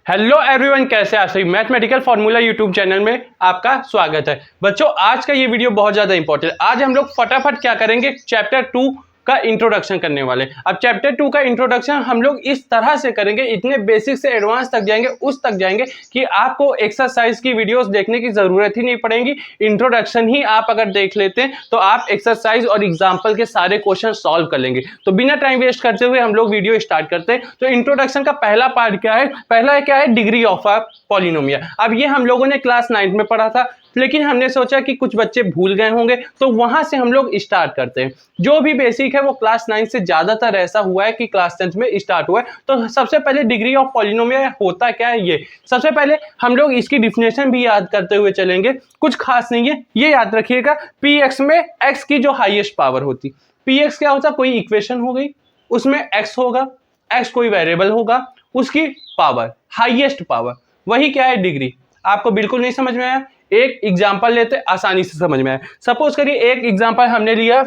Hello everyone, कैसे आप सभी। मैथमेटिकल फार्मूला यूट्यूब चैनल में आपका स्वागत है। बच्चों, आज का ये वीडियो बहुत ज़्यादा इंपॉर्टेंट है। आज हम लोग फटाफट क्या करेंगे, चैप्टर 2 का इंट्रोडक्शन करने वाले। अब चैप्टर 2 का इंट्रोडक्शन हम लोग इस तरह से करेंगे, इतने बेसिक से एडवांस तक जाएंगे, उस तक जाएंगे कि आपको एक्सरसाइज की वीडियोस देखने की ज़रूरत ही नहीं पड़ेगी। इंट्रोडक्शन ही आप अगर देख लेते हैं तो आप एक्सरसाइज और एग्जाम्पल के सारे क्वेश्चन सॉल्व कर लेंगे। तो बिना टाइम वेस्ट करते हुए हम लोग वीडियो स्टार्ट करते हैं। तो इंट्रोडक्शन का पहला पार्ट क्या है, पहला क्या है, डिग्री ऑफ अ पॉलिनोमियल। अब ये हम लोगों ने क्लास 9 में पढ़ा था, लेकिन हमने सोचा कि कुछ बच्चे भूल गए होंगे, तो वहां से हम लोग स्टार्ट करते हैं। जो भी बेसिक है वो क्लास 9 से ज्यादातर ऐसा हुआ है कि क्लास 10 में स्टार्ट हुआ है। तो सबसे पहले डिग्री ऑफ पॉलिनोमियल होता क्या है, ये सबसे पहले हम लोग इसकी डिफिनेशन भी याद करते हुए चलेंगे। कुछ खास नहीं है, ये याद रखिएगा। पी एक्स में एक्स की जो हाईएस्ट पावर होती, पी एक्स क्या होता, कोई इक्वेशन हो गई, उसमें एक्स होगा, एक्स कोई वेरिएबल होगा, उसकी पावर, हाईएस्ट पावर, वही क्या है, डिग्री। आपको बिल्कुल नहीं समझ में आया, एक एग्जांपल लेते, आसानी से समझ में आया। सपोज करिए एक एग्जांपल हमने लिया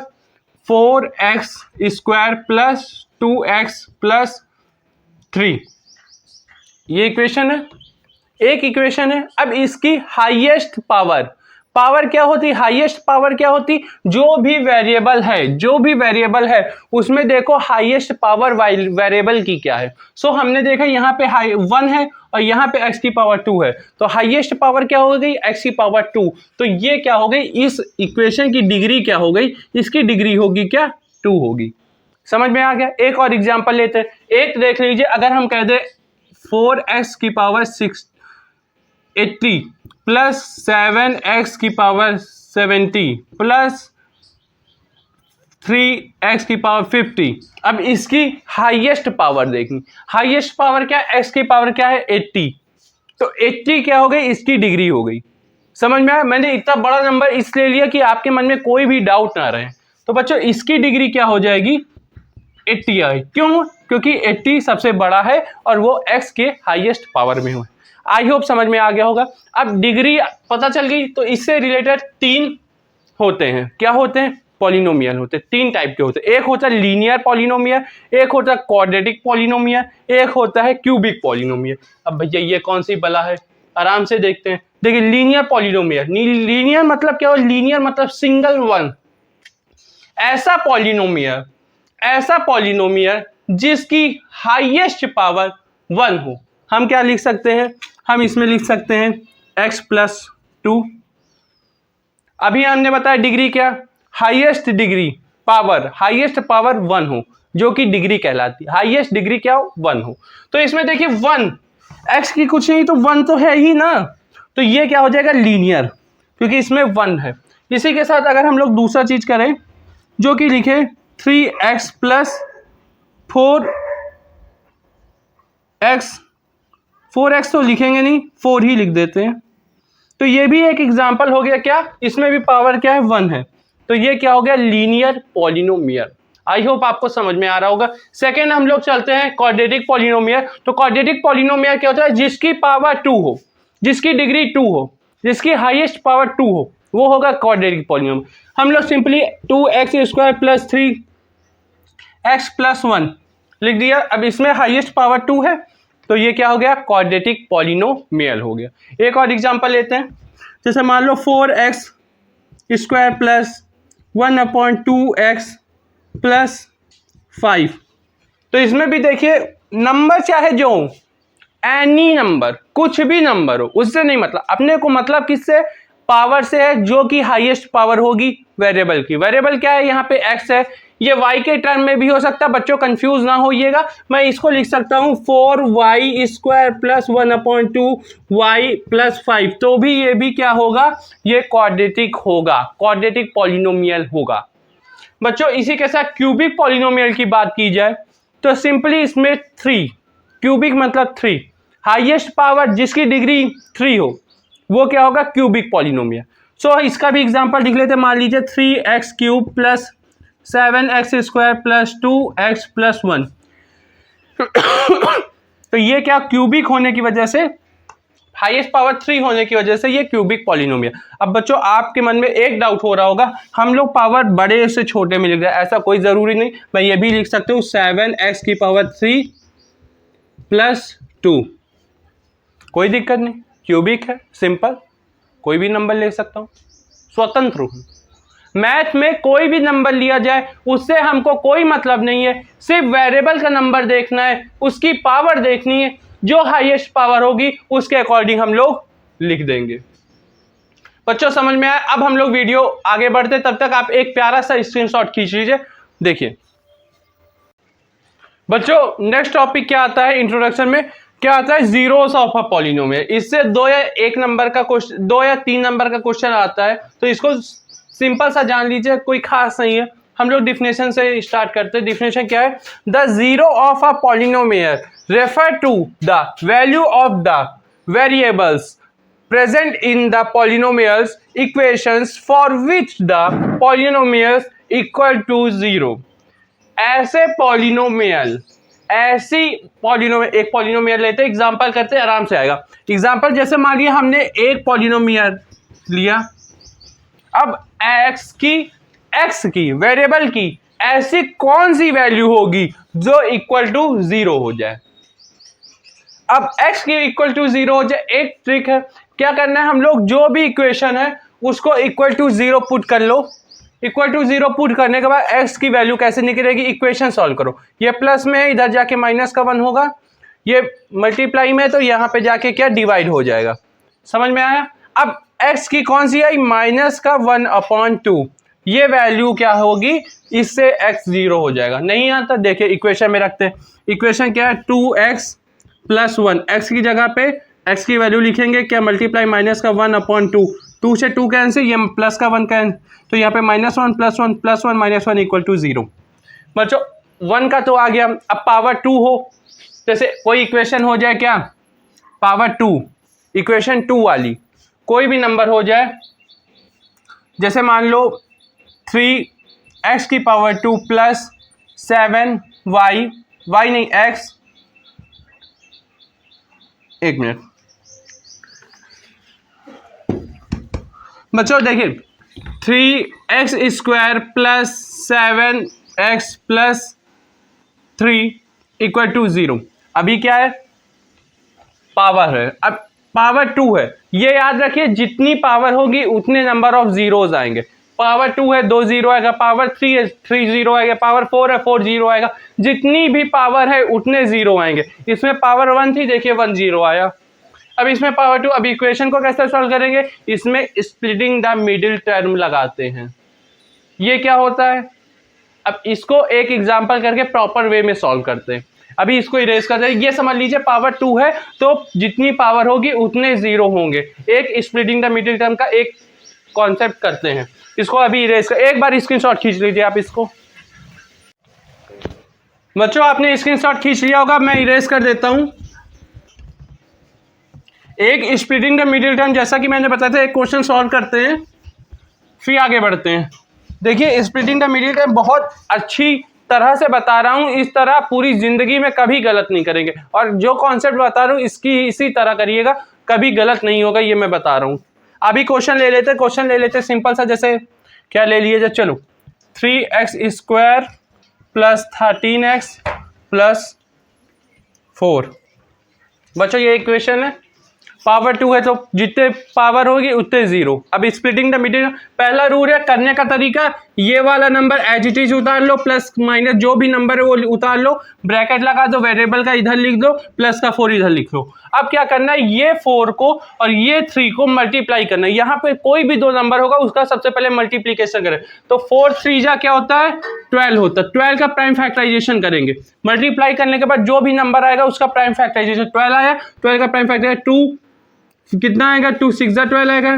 4x square plus 2x plus 3, ये इक्वेशन है, एक इक्वेशन है। अब इसकी हाईएस्ट पावर, पावर क्या होती, हाईएस्ट पावर क्या होती, जो भी वेरिएबल है, जो भी वेरिएबल है उसमें देखो हाईएस्ट पावर वेरिएबल की क्या है। सो हमने देखा यहाँ पे 1 है और यहाँ पे x की पावर 2 है, तो हाईएस्ट पावर क्या हो गई, x की पावर 2। तो ये क्या हो गई, इस इक्वेशन की डिग्री क्या हो गई, इसकी डिग्री होगी क्या, 2 होगी। समझ में आ गया। एक और एग्जांपल लेते हैं, एक देख लीजिए, अगर हम कह दें 4x की पावर 80 प्लस 7x की पावर 70 प्लस 3x की पावर 50। अब इसकी हाईएस्ट पावर देखनी, हाईएस्ट पावर क्या है, x की पावर क्या है, 80। तो 80 क्या हो गई, इसकी डिग्री हो गई। समझ में आया। मैंने इतना बड़ा नंबर इसलिए लिया कि आपके मन में कोई भी डाउट ना रहे। तो बच्चों इसकी डिग्री क्या हो जाएगी, 80 आई। क्यों, क्योंकि 80 सबसे बड़ा है और वो x के हाईएस्ट पावर में हो। आई होप समझ में आ गया होगा। अब डिग्री पता चल गई, तो इससे रिलेटेड 3 होते हैं। क्या होते हैं, पॉलिनोमियल होते हैं। 3 टाइप के होते हैं, एक होता है लीनियर पॉलिनोमियल, एक होता है क्वाड्रेटिक पॉलिनोमियल, एक होता है क्यूबिक पॉलिनोमियल। अब भैया ये कौन सी बला है, आराम से देखते हैं। देखिए लीनियर पॉलिनोमियल, लीनियर मतलब क्या हो, लीनियर मतलब सिंगल वन, ऐसा पॉलिनोमियल जिसकी हाईएस्ट पावर 1 हो। हम क्या लिख सकते हैं, हम इसमें लिख सकते हैं x प्लस 2। अभी हमने बताया डिग्री क्या, highest degree power, highest power 1 हो, जो कि डिग्री कहलाती है। हाईएस्ट डिग्री क्या हो, 1 हो। तो इसमें देखिए 1, x की कुछ नहीं तो 1 तो है ही ना, तो ये क्या हो जाएगा, लीनियर, क्योंकि इसमें 1 है। इसी के साथ अगर हम लोग दूसरा चीज करें, जो कि लिखे 3x प्लस 4x तो लिखेंगे नहीं, 4 ही लिख देते हैं। तो ये भी एक एग्जांपल हो गया। क्या, इसमें भी पावर क्या है, 1 है। तो ये क्या हो गया, लीनियर पॉलिनोमियल। आई होप आपको समझ में आ रहा होगा। सेकेंड हम लोग चलते हैं क्वाड्रेटिक पॉलिनोमियल। तो क्वाड्रेटिक पॉलिनोमियल क्या होता है, जिसकी पावर 2 हो, जिसकी डिग्री 2 हो, जिसकी हाईएस्ट पावर 2 हो, वो होगा क्वाड्रेटिक पॉलिनोमियल। हम लोग simply 2x square plus 3x plus 1 लिख दिया। अब इसमें हाईएस्ट पावर 2 है, तो ये क्या हो गया, क्वाड्रेटिक पॉलिनोमियल हो गया। एक और एग्जांपल लेते हैं, जैसे मान लो 4x square plus 1/2x plus 5। तो इसमें भी देखिए नंबर चाहे जो एनी नंबर, कुछ भी नंबर हो, उससे नहीं मतलब, अपने को मतलब किससे, पावर से है, जो कि हाईएस्ट पावर होगी वेरिएबल की। वेरिएबल क्या है, यहाँ पे x है, ये y के टर्म में भी हो सकता है, बच्चों कंफ्यूज ना होइएगा। मैं इसको लिख सकता हूँ 4y square plus 1/2y plus 5, तो भी ये भी क्या होगा, ये क्वाड्रेटिक होगा, क्वाड्रेटिक पॉलिनोमियल होगा। बच्चों इसी के साथ क्यूबिक पॉलिनोमियल की बात की जाए तो सिंपली इसमें 3, क्यूबिक मतलब 3, हाईएस्ट पावर जिसकी डिग्री 3 हो, वो क्या होगा, क्यूबिक पॉलिनोमियल। सो इसका भी एग्जांपल लिख लेते हैं। मान लीजिए 3x cube plus 7x square plus 2x plus 1। तो ये क्या, क्यूबिक होने की वजह से, हाईएस्ट पावर 3 होने की वजह से ये क्यूबिक पॉलिनोमियल। अब बच्चों आपके मन में एक डाउट हो रहा होगा, हम लोग पावर बड़े से छोटे में लिख रहे हैं, ऐसा कोई जरूरी नहीं। मैं ये भी लिख सकता हूँ 7x की पावर 3 प्लस 2। कोई दिक्कत नहीं, क्यूबिक है, सिंपल, कोई भी नंबर ले सकता हूँ, स्वतंत्र हूँ। मैथ में कोई भी नंबर लिया जाए उससे हमको कोई मतलब नहीं है, सिर्फ वेरिएबल का नंबर देखना है, उसकी पावर देखनी है, जो हाईएस्ट पावर होगी उसके अकॉर्डिंग हम लोग लिख देंगे। बच्चों समझ में आया? अब हम लोग वीडियो आगे बढ़ते, तब तक आप एक प्यारा सा स्क्रीनशॉट खींच लीजिए। देखिए बच्चों नेक्स्ट टॉपिक क्या आता है इंट्रोडक्शन में, क्या आता है, जीरोस ऑफ अ पॉलिनोमियल। इससे 2 या 1 नंबर का क्वेश्चन, 2 या 3 नंबर का क्वेश्चन आता है, तो इसको सिंपल सा जान लीजिए, कोई खास नहीं है। हम लोग डिफिनेशन से स्टार्ट करते हैं। डिफिनेशन क्या है? The zero of a polynomial refer to the value of the variables present in the polynomials equations for which the polynomials equal to 0। ऐसे पॉलिनोमियल, ऐसी पॉलिनोमियल, एक पॉलिनोमियल लेते हैं, एग्जांपल करते हैं, आराम से आएगा। एग्जांपल जैसे मान लिया हमने एक पॉलिनोमियल लिया, अब एक्स की वेरिएबल की ऐसी कौन सी वैल्यू होगी जो इक्वल टू 0 हो जाए। अब x की इक्वल टू 0 हो जाए, एक ट्रिक है, क्या करना है, हम लोग जो भी इक्वेशन है उसको इक्वल टू 0 पुट कर लो। इक्वल टू 0 पुट करने के बाद x की वैल्यू कैसे निकलेगी, इक्वेशन सॉल्व करो। ये प्लस में है, इधर जाके माइनस का 1 होगा, ये मल्टीप्लाई में है तो यहाँ पे जाके क्या डिवाइड हो जाएगा। समझ में आया? अब x की कौन सी आई, माइनस का 1/2, ये वैल्यू क्या होगी, इससे x 0 हो जाएगा। नहीं आता, देखिए इक्वेशन में रखते हैं। इक्वेशन क्या है, 2x + 1, x की जगह पे x की वैल्यू लिखेंगे क्या, मल्टीप्लाई माइनस का 1/2, 2 से 2 कैंसिल, ये प्लस का 1 कैंसिल, तो यहाँ पे -1 + 1 + 1 -1 = 0। बच्चों 1 का तो आ गया, अब पावर 2 हो, जैसे कोई इक्वेशन हो जाए क्या, पावर 2, इक्वेशन 2 वाली कोई भी नंबर हो जाए, जैसे मान लो 3x की पावर 2 + 7y, y नहीं x, एक मिनट बच्चों देखिए, 3x² + 7x + 3 = 0। अभी क्या है, पावर है, अब पावर 2 है, ये याद रखिए जितनी पावर होगी उतने नंबर ऑफ जीरोज आएंगे। पावर 2 है 2 0 आएगा, पावर 3 है 3 0 आएगा, पावर 4 है 4 0 आएगा, जितनी भी पावर है उतने 0 आएंगे। इसमें पावर 1 थी, देखिए 1 0 आया। अब इसमें पावर 2, अब इक्वेशन को कैसे सॉल्व करेंगे, इसमें स्प्लिटिंग द मिडिल टर्म लगाते हैं। ये क्या होता है, अब इसको एक एग्जांपल करके प्रॉपर वे में सॉल्व करते हैं। अभी इसको इरेज करते हैं, ये समझ लीजिए पावर 2 है तो जितनी पावर होगी उतने 0 होंगे। एक स्प्लिटिंग द मिडिल टर्म का एक कॉन्सेप्ट करते हैं, इसको अभी इरेज कर, एक बार स्क्रीनशॉट खींच लीजिए आप इसको। बच्चों आपने स्क्रीनशॉट खींच लिया होगा, मैं इरेज कर देता हूं। एक स्प्लिटिंग द मिडिल टर्म, जैसा कि मैंने बताया था, एक क्वेश्चन सॉल्व करते हैं फिर आगे बढ़ते हैं। देखिए स्प्लिटिंग द मिडिल टर्म बहुत अच्छी तरह से बता रहा हूं, इस तरह पूरी जिंदगी में कभी गलत नहीं करेंगे, और जो कॉन्सेप्ट बता रहा हूं इसकी इसी तरह करिएगा, कभी गलत नहीं होगा, ये मैं बता रहा हूं। अभी क्वेश्चन ले लेते सिंपल सा, जैसे क्या ले लिए, चलो 3x² + 13x + 4। बच्चों ये इक्वेशन है, पावर 2 है तो जितने पावर होगी उतने 0। अब स्प्लिटिंग द मिडिल, पहला रूल है करने का तरीका, ये वाला नंबर एज इट इज उतार लो, प्लस माइनस जो भी नंबर है वो उतार लो, ब्रैकेट लगा दो, वेरिएबल का इधर लिख दो, प्लस का 4 इधर लिख लो। अब क्या करना है, ये 4 को और ये 3 को मल्टीप्लाई करना है। यहाँ पे कोई भी 2 नंबर होगा उसका सबसे पहले मल्टीप्लीकेशन करें, तो 4 3 जा क्या होता है, 12 होता है। 12 का प्राइम फैक्टराइजेशन करेंगे, मल्टीप्लाई करने के बाद जो भी नंबर आएगा उसका प्राइम फैक्टराइजेशन, 12 आया, 12 का प्राइम फैक्टराइजेशन 2 कितना आएगा, 2 6 जा 12 आएगा,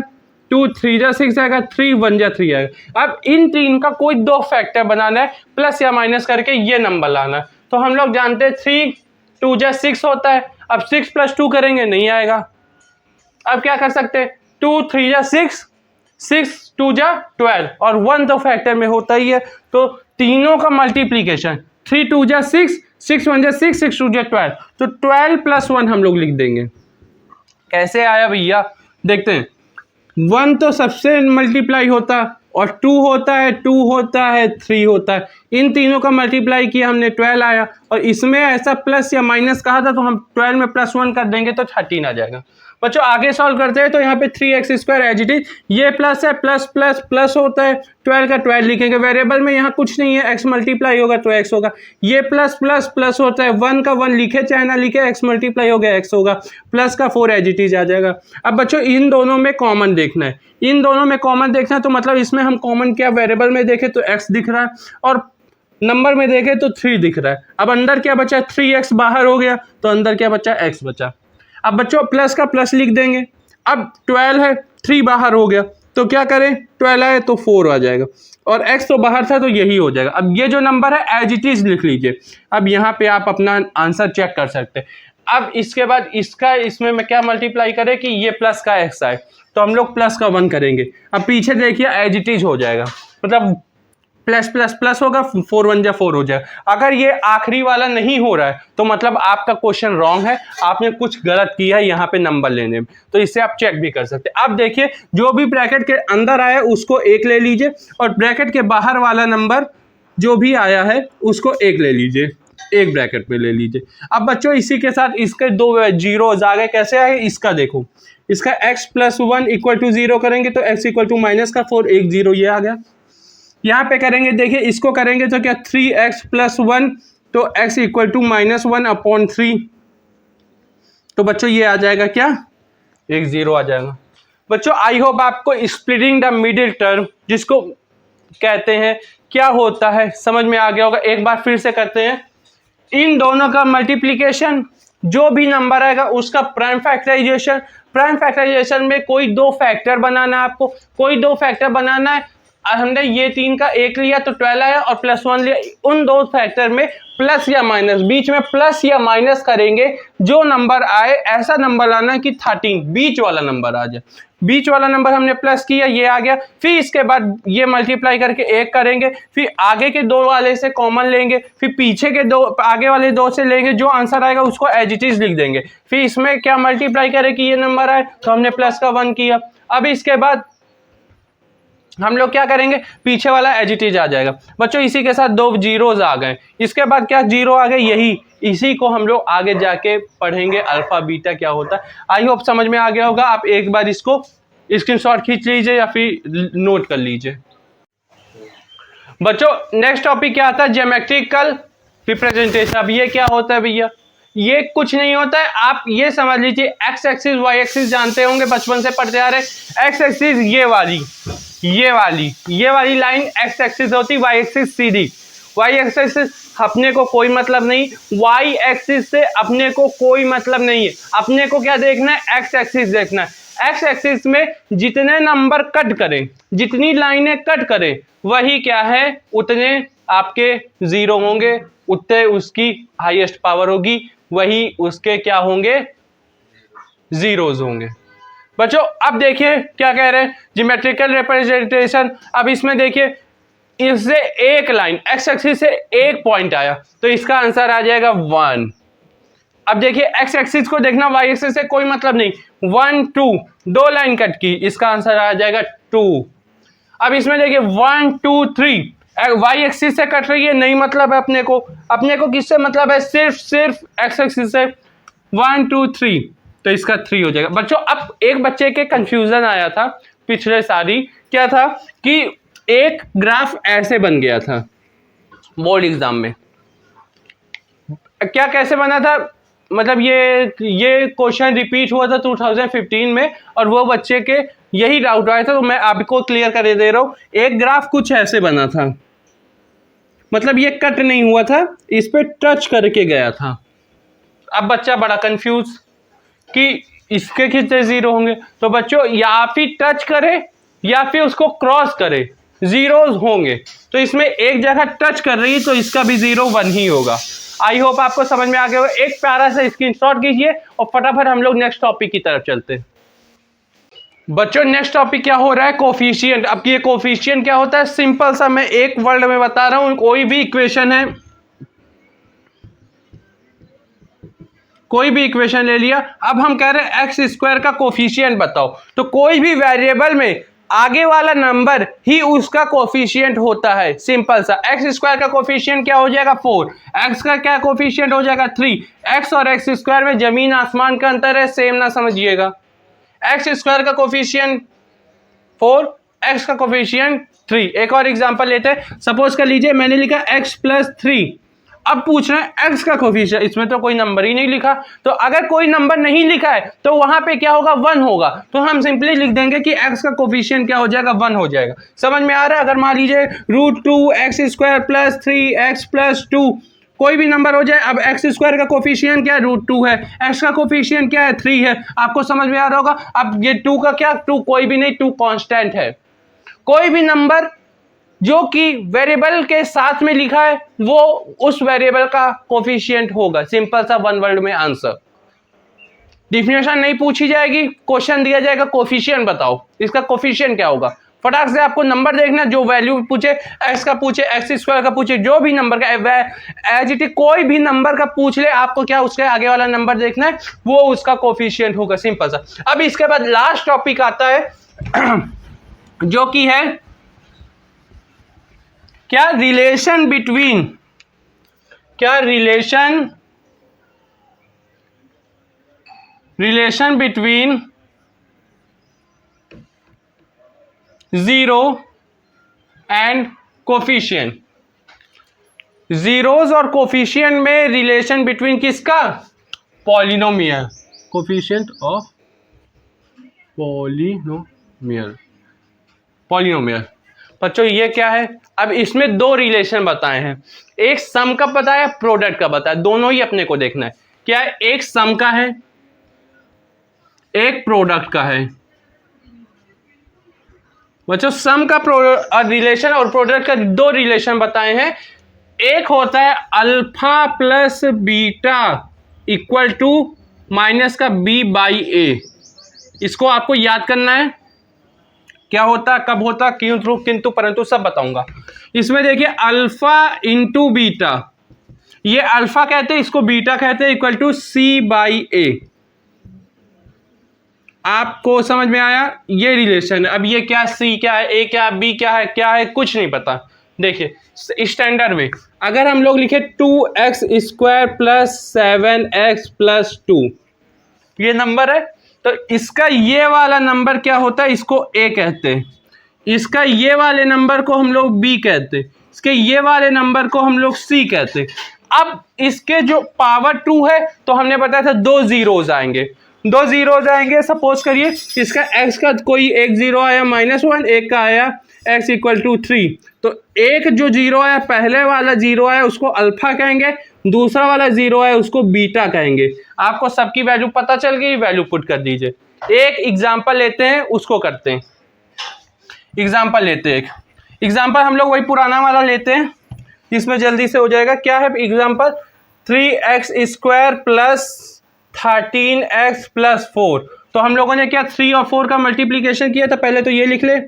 2 3 जा 6 आएगा, 3 1 जा 3 आएगा। अब इन 3 का कोई 2 फैक्टर बनाना है, प्लस या माइनस करके ये नंबर लाना है। तो हम लोग जानते हैं 3 2 जा 6 होता है, अब 6 + 2 करेंगे नहीं आएगा। अब क्या कर सकते हैं, 2 3 जा 6, 6 2 जा 12, और 1 तो फैक्टर में होता ही है, तो तीनों का मल्टीप्लीकेशन 3 2 जा 6, 6 1 जा 6, 6 2 जा 12, तो 12 + 1 हम लोग लिख देंगे। कैसे आया भैया, देखते हैं। 1 तो सबसे मल्टीप्लाई होता है, और 2 होता है, 2 होता है, 3 होता है, इन तीनों का मल्टीप्लाई किया हमने 12 आया, और इसमें ऐसा प्लस या माइनस कहा था तो हम 12 में +1 कर देंगे तो 13 आ जाएगा। बच्चों आगे सॉल्व करते हैं तो यहाँ पे 3x² एज इट इज, ये प्लस है, प्लस प्लस प्लस होता है, 12 का 12 लिखेंगे, वेरिएबल में यहाँ कुछ नहीं है, x मल्टीप्लाई होगा तो x होगा, ये प्लस प्लस प्लस होता है, 1 का 1 लिखे चाहे ना लिखे, x मल्टीप्लाई हो गया x होगा, प्लस का 4 एज इट इज आ जाएगा। अब बच्चों इन दोनों में कॉमन देखना है, इन दोनों में कॉमन देखना है तो मतलब इसमें हम कॉमन क्या, वेरिएबल में देखें तो x दिख रहा है और नंबर में देखें तो 3 दिख रहा है। अब अंदर क्या बचा, 3x बाहर हो गया तो अंदर क्या बचा, x बचा। अब बच्चों प्लस का प्लस लिख देंगे, अब 12 है, 3 बाहर हो गया तो क्या करें, 12 आए तो 4 आ जाएगा और x तो बाहर था तो यही हो जाएगा। अब ये जो नंबर है एज इट इज लिख लीजिए। अब यहाँ पे आप अपना आंसर चेक कर सकते हैं। अब इसके बाद इसका इसमें मैं क्या मल्टीप्लाई करें कि ये प्लस का x आए तो हम लोग प्लस का 1 करेंगे। अब पीछे देखिए एज इट इज हो जाएगा, मतलब प्लस प्लस प्लस होगा, 4 1 जा 4 हो जाएगा। अगर ये आखिरी वाला नहीं हो रहा है तो मतलब आपका क्वेश्चन रॉन्ग है, आपने कुछ गलत किया है यहाँ पे नंबर लेने में, तो इससे आप चेक भी कर सकते हैं। अब देखिए जो भी ब्रैकेट के अंदर आया उसको 1 ले लीजिए और ब्रैकेट के बाहर वाला नंबर जो भी आया है उसको 1 ले लीजिए, एक ब्रैकेट में ले लीजिए। अब बच्चों इसी के साथ इसके 2 जीरोज आ गए, कैसे आए इसका देखो, इसका x + 1 = 0 करेंगे तो x = -4, 1 0 ये आ गया। यहाँ पे करेंगे, देखिए इसको करेंगे तो क्या 3x + 1 तो x = -1/3, तो बच्चों ये आ जाएगा क्या, 1 0 आ जाएगा। बच्चों आई होप आपको स्प्लिटिंग द मिडिल टर्म जिसको कहते हैं क्या होता है समझ में आ गया होगा। एक बार फिर से करते हैं, इन दोनों का मल्टीप्लिकेशन, जो भी नंबर आएगा उसका प्राइम फैक्टराइजेशन, प्राइम फैक्टराइजेशन में कोई 2 फैक्टर बनाना है आपको, कोई 2 फैक्टर बनाना है। हमने ये 3 का 1 लिया तो 12 आया और +1 लिया, उन 2 फैक्टर में प्लस या माइनस, बीच में प्लस या माइनस करेंगे, जो नंबर आए ऐसा नंबर लाना कि 13 बीच वाला नंबर आ जाए। बीच वाला नंबर हमने प्लस किया, ये आ गया, फिर इसके बाद ये मल्टीप्लाई करके 1 करेंगे, फिर आगे के 2 वाले से कॉमन लेंगे, फिर पीछे के 2 आगे वाले 2 से लेंगे, जो आंसर आएगा उसको एज इट इज लिख देंगे, फिर इसमें क्या मल्टीप्लाई करें कि ये नंबर आए तो हमने प्लस का 1 किया। अब इसके बाद हम लोग क्या करेंगे, पीछे वाला एज इट इज आ जाएगा। बच्चों इसी के साथ 2 जीरोज आ गए, इसके बाद क्या 0 आ गए, यही इसी को हम लोग आगे जाके पढ़ेंगे अल्फा बीटा क्या होता है। आई होप समझ में आ गया होगा। आप एक बार इसको स्क्रीनशॉट खींच लीजिए या फिर नोट कर लीजिए। बच्चों नेक्स्ट टॉपिक क्या आता है, ज्योमेट्रिकल रिप्रेजेंटेशन। अब ये क्या होता है भैया, ये कुछ नहीं होता है, आप ये समझ लीजिए एक्स एक्सिस वाई एक्सिस जानते होंगे, बचपन से पढ़ते आ रहे। एक्स एक्सिस ये वाली लाइन एक्स एक्सिस होती, वाई एक्सिस सीधी, वाई एक्सिस से अपने को कोई मतलब नहीं, वाई एक्सिस से अपने को कोई मतलब नहीं है, अपने को क्या देखना है, एक्स एक्सिस देखना है। एक्स एक्सिस में जितने नंबर कट करें, जितनी लाइनें कट करें, वही क्या है, उतने आपके जीरो होंगे, उतने उसकी हाईएस्ट पावर होगी, वही उसके क्या होंगे, जीरोज होंगे। बच्चों अब देखिए क्या कह रहे हैं, ज्योमेट्रिकल रिप्रेजेंटेशन। अब इसमें देखिए इससे एक लाइन एक्स एक्सिस से एक पॉइंट आया तो इसका आंसर आ जाएगा 1। अब देखिए एक्स एक्सिस को देखना, वाई एक्सिस से कोई मतलब नहीं, 1 2 2 लाइन कट की, इसका आंसर आ जाएगा 2। अब इसमें देखिए 1 2 3 वाई एक्सिस से कट रही है, नहीं मतलब है अपने को किससे मतलब है, सिर्फ एक्स एक्सिस से, 1 2 3 तो इसका 3 हो जाएगा। बच्चों अब एक बच्चे के कंफ्यूजन आया था पिछले सारी, क्या था कि एक ग्राफ ऐसे बन गया था बोर्ड एग्जाम में, क्या कैसे बना था, मतलब ये क्वेश्चन रिपीट हुआ था 2015 में और वो बच्चे के यही डाउट आया था, तो मैं आपको क्लियर कर दे रहा हूँ। एक ग्राफ कुछ ऐसे बना था, मतलब ये कट नहीं हुआ था, इस पे टच करके गया था। अब बच्चा बड़ा कंफ्यूज कि इसके कितने जीरो होंगे, तो बच्चों या फिर टच करे या फिर उसको क्रॉस करे, जीरोज होंगे। तो इसमें एक जगह टच कर रही है तो इसका भी 0 1 ही होगा। आई होप आपको समझ में आ गया होगा। एक प्यारा सा स्क्रीनशॉट कीजिए और फटाफट हम लोग नेक्स्ट टॉपिक की तरफ चलते हैं। बच्चों नेक्स्ट टॉपिक क्या हो रहा है, कोफिशिएंट। अब ये कोफिशिएंट क्या होता है, सिंपल सा मैं एक वर्ड में बता रहा हूं, कोई भी इक्वेशन है, कोई भी इक्वेशन ले लिया, अब हम कह रहे हैं x² का कोफिशिएंट बताओ, तो कोई भी वेरिएबल में आगे वाला नंबर ही उसका कोफिशिएंट होता है। सिंपल सा। एक्स स्क्वायर का कोफिशिएंट क्या हो जाएगा 4, एक्स का क्या कोफिशिएंट हो जाएगा 3। एक्स और एक्स स्क्वायर में जमीन आसमान का अंतर है, सेम ना समझिएगा। एक्स स्क्वायर का कोफिशिएंट 4, एक्स का कोफिशिएंट 3। एक और एग्जांपल लेते हैं। सपोज कर लीजिए मैंने लिखा x प्लस 3, अब पूछ रहे हैं x का कोफिशिएंट, इसमें तो कोई नंबर ही नहीं लिखा। तो अगर कोई नंबर नहीं लिखा है तो वहां पे क्या होगा 1 होगा, तो हम सिंपली लिख देंगे कि x का कोफिशिएंट क्या हो जाएगा 1 हो जाएगा। समझ में आ रहा है? अगर मान लीजिए √2x² प्लस 3x प्लस 2 कोई भी नंबर हो जाए, अब एक्स स्क्वायर का कोफिशिएंट क्या है √2 है, एक्स का कोफिशिएंट क्या है 3 है। आपको समझ में आ रहा होगा। अब ये 2 का क्या, 2 कोई भी नहीं, 2 कांस्टेंट है। कोई भी नंबर जो कि वेरिएबल के साथ में लिखा है वो उस वेरिएबल का कोफिशिएंट होगा। सिंपल सा 1 वर्ड में आंसर। डिफिनेशन नहीं पूछी जाएगी, क्वेश्चन दिया जाएगा कोफिशिएंट बताओ, इसका कोफिशिएंट क्या होगा। फटाक से आपको नंबर देखना, जो वैल्यू पूछे, एक्स का पूछे, एक्स स्क्वायर का पूछे, जो भी नंबर का एज इट इज कोई भी नंबर का पूछ ले, आपको क्या उसके आगे वाला नंबर देखना है, वो उसका कोफिशिएंट होगा। सिंपल सा। अब इसके बाद लास्ट टॉपिक आता है जो कि है क्या, रिलेशन बिटवीन, क्या relation between zero and coefficient. Zeros और कोफिशिएंट में रिलेशन बिटवीन किसका, पॉलिनोमियल, कोफिशिएंट ऑफ पॉलिनोमियल। बच्चों ये क्या है, अब इसमें दो रिलेशन बताए हैं, एक सम का बताया, प्रोडक्ट का बताया, दोनों ही अपने को देखना है। क्या है, एक सम का है, एक प्रोडक्ट का है। बच्चों सम का रिलेशन और प्रोडक्ट का दो रिलेशन बताए हैं। एक होता है alpha plus beta equal to minus का बी बाई ए। इसको आपको याद करना है, क्या होता, कब होता, क्यों, किंतु, परंतु सब बताऊंगा। इसमें देखिए अल्फा इंटू बीटा, ये अल्फा कहते हैं, इसको बीटा कहते हैं, इक्वल टू सी बाई ए। आपको समझ में आया, ये रिलेशन है। अब ये क्या, सी क्या है, ए क्या है, बी क्या है, कुछ नहीं पता। देखिए स्टैंडर्ड वे, अगर हम लोग लिखे 2x² प्लस 7x प्लस 2, ये नंबर है, तो इसका ये वाला नंबर क्या होता है, इसको a कहते हैं। इसका ये वाले नंबर को हम लोग b कहते हैं। इसके ये वाले नंबर को हम लोग c कहते हैं। अब इसके जो पावर 2 है, तो हमने बताया था 2 जीरोज आएंगे, 2 जीरोज आएंगे। सपोज करिए इसका x का कोई एक जीरो आया -1, एक का आया x इक्वल टू 3। तो एक जो जीरो आया, पहले वाला जीरो आया, उसको अल्फा कहेंगे, दूसरा वाला जीरो है उसको बीटा कहेंगे। आपको सबकी वैल्यू पता चल गई, वैल्यू पुट कर दीजिए। एक एग्जांपल लेते हैं, उसको करते हैं। एग्जांपल लेते हैं, एग्जांपल हम लोग वही पुराना वाला लेते हैं, इसमें जल्दी से हो जाएगा। क्या है example, 3x² plus 13x plus 4। तो हम लोगों ने क्या 3 और 4 का मल्टीप्लीकेशन किया था, पहले तो ये लिख ले।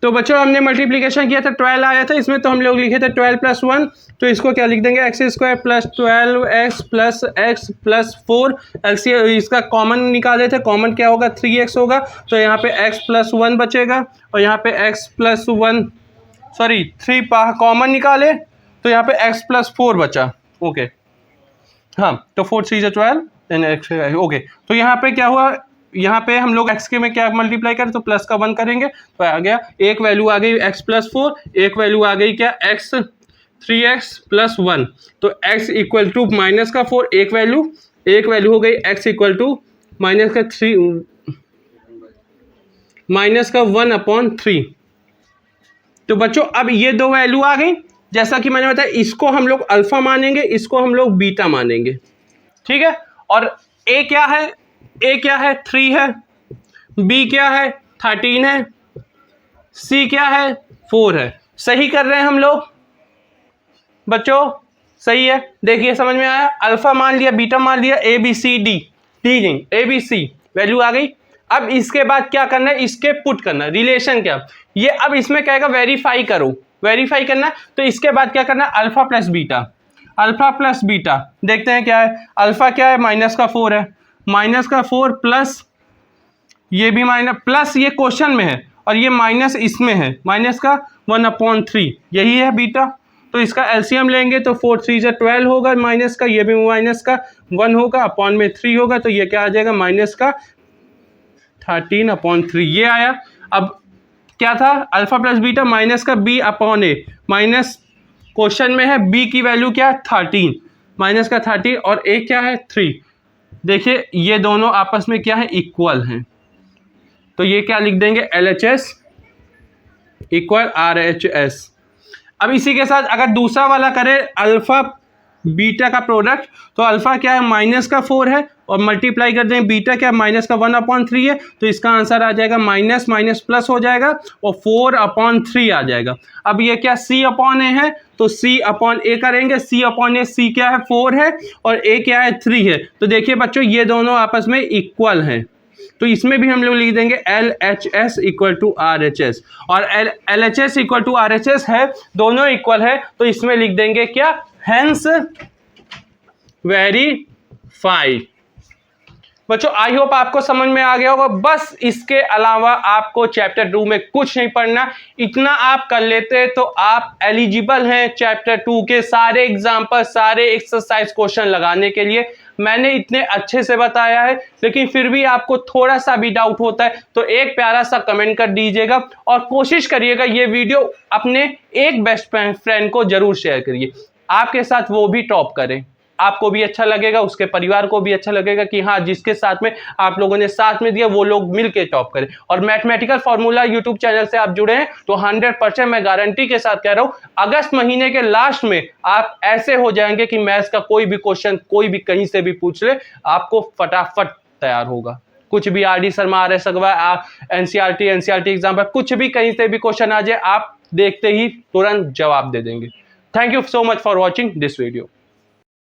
तो बच्चों हमने मल्टीप्लिकेशन किया था, 12 आया था इसमें, तो हम लोग लिखे थे 12 प्लस 1, तो इसको क्या लिख देंगे, x² plus 12x plus x plus 4। X इसका कॉमन निकाले थे, कॉमन क्या होगा 3x होगा, तो यहाँ पे x प्लस 1 बचेगा, और यहाँ पे x प्लस 1 सॉरी 3 कॉमन निकाले, तो यहाँ पे x प्लस 4 बचा। ओके हाँ, तो 4 3 12 देन x। ओके, तो यहाँ पे क्या हुआ, यहाँ पे हम लोग x के में क्या मल्टीप्लाई करें, तो प्लस का 1 करेंगे, तो आ गया एक वैल्यू आ गई x प्लस 4, एक वैल्यू आ गई क्या x 3x प्लस 1। तो x इक्वल टू माइनस का 4, एक वैल्यू हो गई x इक्वल टू माइनस का 3 माइनस का 1/3। तो बच्चों अब ये दो वैल्यू आ गई, जैसा कि मैंने बताया, इसको हम लोग अल्फा मानेंगे, इसको हम लोग बीटा मानेंगे, ठीक है। और a क्या है, a क्या है 3 है, b क्या है 13 है, c क्या है 4 है। सही कर रहे हैं हम लोग बच्चों, सही है। देखिए समझ में आया, अल्फा मान लिया, बीटा मान लिया, a b c d, D नहीं a b c वैल्यू आ गई। अब इसके बाद क्या करना है, इसके पुट करना, रिलेशन क्या, ये अब इसमें कहेगा वेरीफाई करो, वेरीफाई करना। तो इसके बाद क्या करना है, alpha plus beta, alpha plus beta देखते हैं क्या है। अल्फा क्या है, माइनस का 4 है, माइनस का 4 प्लस ये भी माइनस, प्लस ये क्वेश्चन में है और ये माइनस इसमें है, माइनस का 1/3 यही है बीटा। तो इसका एलसीएम लेंगे तो 4 3 से 12 होगा माइनस का, ये भी माइनस का 1 होगा, अपॉन में 3 होगा, तो ये क्या आ जाएगा माइनस का 13/3 ये आया। अब क्या था अल्फा प्लस बीटा माइनस का b/a, माइनस क्वेश्चन में है b की वैल्यू क्या है 13, माइनस का 13 और a क्या है 3। देखिए ये दोनों आपस में क्या है इक्वल हैं, तो ये क्या लिख देंगे LHS इक्वल RHS। अब इसी के साथ अगर दूसरा वाला करें अल्फा बीटा का प्रोडक्ट, तो अल्फा क्या है माइनस का 4 है और मल्टीप्लाई कर दें बीटा क्या माइनस का 1/3 है, तो इसका आंसर आ जाएगा माइनस माइनस प्लस हो जाएगा और 4/3 आ जाएगा। अब ये क्या C/A है, तो C/A करेंगे, C/A C क्या है 4 है और A क्या है 3 है। तो देखिए बच्चों ये दोनों आपस में इक्वल हैं, तो इसमें भी हम लोग लिख देंगे LHS इक्वल टू RHS, और LHS इक्वल टू RHS है, दोनों इक्वल है, तो इसमें लिख देंगे क्या हेंस वेरीफाइड। बच्चों आई होप आपको समझ में आ गया होगा। बस इसके अलावा आपको चैप्टर 2 में कुछ नहीं पढ़ना, इतना आप कर लेते तो आप एलिजिबल हैं चैप्टर 2 के सारे एग्जाम्पल, सारे एक्सरसाइज क्वेश्चन लगाने के लिए। मैंने इतने अच्छे से बताया है, लेकिन फिर भी आपको थोड़ा सा भी डाउट होता है तो एक प्यारा सा कमेंट कर दीजिएगा और कोशिश करिएगा ये वीडियो अपने एक बेस्ट फ्रेंड को जरूर शेयर करिए, आपके साथ वो भी टॉप करे, आपको भी अच्छा लगेगा, उसके परिवार को भी अच्छा लगेगा कि हाँ जिसके साथ में आप लोगों ने साथ में दिया वो लोग मिलके टॉप करें। और मैथमेटिकल फार्मूला यूट्यूब चैनल से आप जुड़े हैं तो 100% मैं गारंटी के साथ कह रहा हूं अगस्त महीने के लास्ट में आप ऐसे हो जाएंगे कि मैथ्स का कोई भी क्वेश्चन कोई भी कहीं से भी पूछ ले आपको फटाफट तैयार होगा। कुछ भी RD Sharma, RS Agarwal, NCERT exam पर कुछ भी कहीं से भी क्वेश्चन आ जाए आप देखते ही तुरंत जवाब दे देंगे। Thank you so much for watching this video.